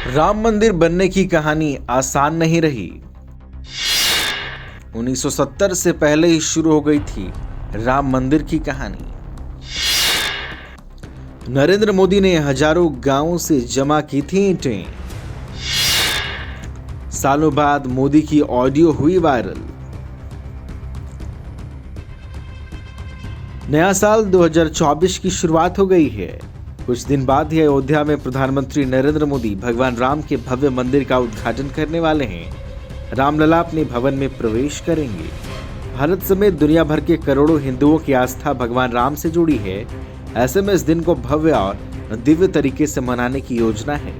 राम मंदिर बनने की कहानी आसान नहीं रही। 1970 से पहले ही शुरू हो गई थी राम मंदिर की कहानी। नरेंद्र मोदी ने हजारों गांवों से जमा की थी ईंटें। सालों बाद मोदी की ऑडियो हुई वायरल। नया साल 2024 की शुरुआत हो गई है। कुछ दिन बाद ही अयोध्या में प्रधानमंत्री नरेंद्र मोदी भगवान राम के भव्य मंदिर का उद्घाटन करने वाले हैं। रामलला अपने भवन में प्रवेश करेंगे। भारत समेत दुनिया भर के करोड़ों हिंदुओं की आस्था भगवान राम से जुड़ी है। ऐसे में इस दिन को भव्य और दिव्य तरीके से मनाने की योजना है।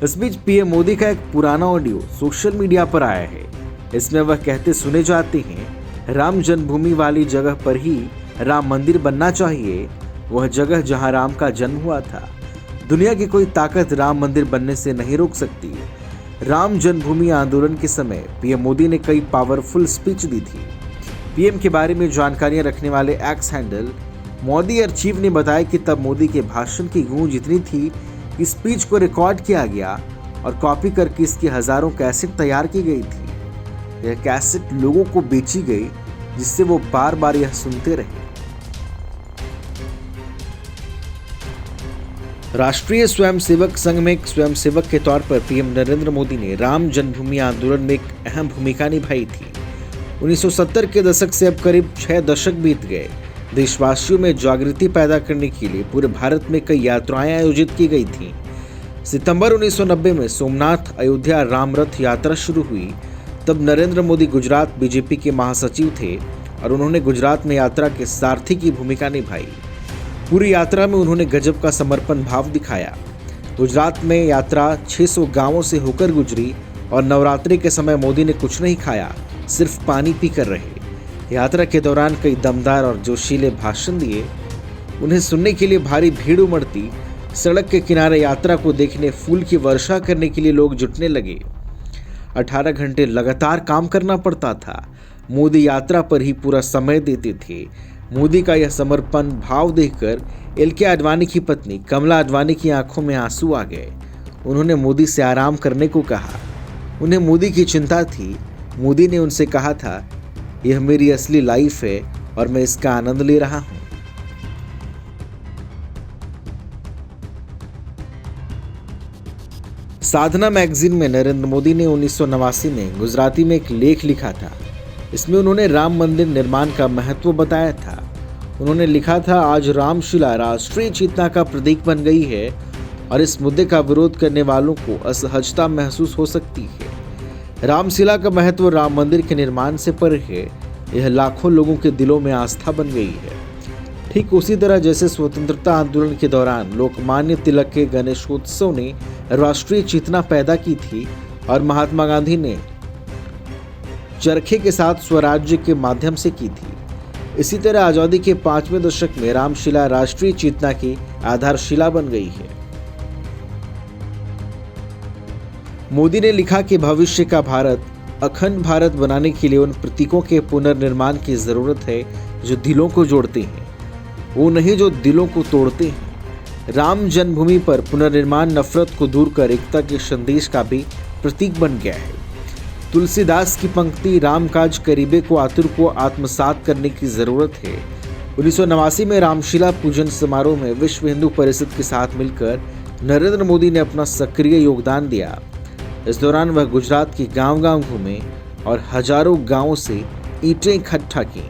इस बीच पीएम मोदी का एक पुराना ऑडियो सोशल मीडिया पर आया है। इसमें वह कहते सुने जाते हैं, राम जन्मभूमि वाली जगह पर ही राम मंदिर बनना चाहिए, वह जगह जहां राम का जन्म हुआ था। दुनिया की कोई ताकत राम मंदिर बनने से नहीं रोक सकती। राम जन्मभूमि आंदोलन के समय पीएम मोदी ने कई पावरफुल स्पीच दी थी। पीएम के बारे में जानकारियां रखने वाले एक्स हैंडल मोदी अर्चीव ने बताया कि तब मोदी के भाषण की गूंज इतनी थी कि स्पीच को रिकॉर्ड किया गया और कॉपी करके इसकी हजारों कैसेट तैयार की गई थी। यह कैसेट लोगों को बेची गई, जिससे वो बार बार यह सुनते रहे। राष्ट्रीय स्वयंसेवक संघ में एक स्वयंसेवक के तौर पर पीएम नरेंद्र मोदी ने राम जन्मभूमि आंदोलन में एक अहम भूमिका निभाई थी। 1970 के दशक से अब करीब 6 दशक बीत गए। देशवासियों में जागृति पैदा करने के लिए पूरे भारत में कई यात्राएं आयोजित की गई थीं। सितंबर 1990 में सोमनाथ अयोध्या राम रथ यात्रा शुरू हुई। तब नरेंद्र मोदी गुजरात बीजेपी के महासचिव थे और उन्होंने गुजरात में यात्रा के सारथी की भूमिका निभाई। पूरी यात्रा में उन्होंने गजब का समर्पण भाव दिखाया। गुजरात में यात्रा 600 गांवों से होकर गुजरी और नवरात्रि के समय मोदी ने कुछ नहीं खाया, सिर्फ पानी पीकर रहे। यात्रा के दौरान कई दमदार और जोशीले भाषण दिए। उन्हें सुनने के लिए भारी भीड़ उमड़ती। सड़क के किनारे यात्रा को देखने फूल की वर्षा करने के लिए लोग जुटने लगे। 18 घंटे लगातार काम करना पड़ता था। मोदी यात्रा पर ही पूरा समय देते थे। मोदी का यह समर्पण भाव देखकर एलके आडवाणी की पत्नी कमला आडवाणी की आंखों में आंसू आ गए। उन्होंने मोदी से आराम करने को कहा। उन्हें मोदी की चिंता थी। मोदी ने उनसे कहा था, यह मेरी असली लाइफ है और मैं इसका आनंद ले रहा हूं। साधना मैगजीन में नरेंद्र मोदी ने 1989 में गुजराती में एक लेख लिखा था। इसमें उन्होंने राम मंदिर निर्माण का महत्व बताया था। उन्होंने लिखा था, आज रामशिला राष्ट्रीय चेतना का प्रतीक बन गई है और इस मुद्दे का विरोध करने वालों को असहजता महसूस हो सकती है। रामशिला का महत्व राम मंदिर के निर्माण से परे है। यह लाखों लोगों के दिलों में आस्था बन गई है। ठीक उसी तरह जैसे स्वतंत्रता आंदोलन के दौरान लोकमान्य तिलक के गणेशोत्सव ने राष्ट्रीय चेतना पैदा की थी और महात्मा गांधी ने चरखे के साथ स्वराज्य के माध्यम से की थी। इसी तरह आजादी के 5वें दशक में रामशिला राष्ट्रीय चेतना की आधारशिला बन गई है। मोदी ने लिखा कि भविष्य का भारत, अखंड भारत बनाने के लिए उन प्रतीकों के पुनर्निर्माण की जरूरत है जो दिलों को जोड़ते हैं, वो नहीं जो दिलों को तोड़ते हैं। राम जन्मभूमि पर पुनर्निर्माण नफरत को दूर कर एकता के संदेश का भी प्रतीक बन गया है। तुलसीदास की पंक्ति, राम काज करीबे को आतुर को आत्मसात करने की जरूरत है। 1989 में रामशिला पूजन समारोह में विश्व हिंदू परिषद के साथ मिलकर नरेंद्र मोदी ने अपना सक्रिय योगदान दिया। इस दौरान वह गुजरात के गांव-गांव घूमे और हजारों गांवों से ईंटें इकट्ठा की।